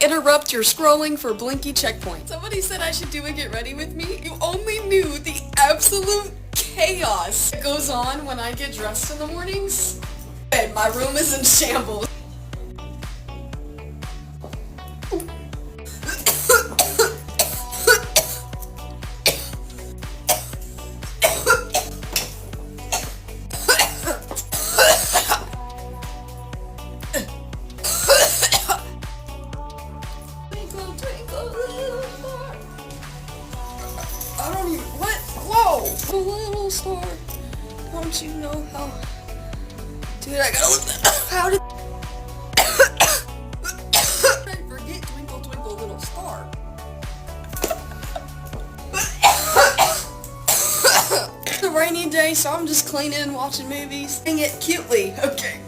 interrupt your scrolling for blinky checkpoint. Somebody said I should do a get ready with me. You only knew the absolute chaos that goes on when I get dressed in the mornings. And my room is in shambles. I don't even, what? Whoa! A little star. Don't you know how? Dude, I gotta look. How did I forget Twinkle Twinkle Little Star? It's a rainy day, so I'm just cleaning and watching movies. Sing it cutely, okay?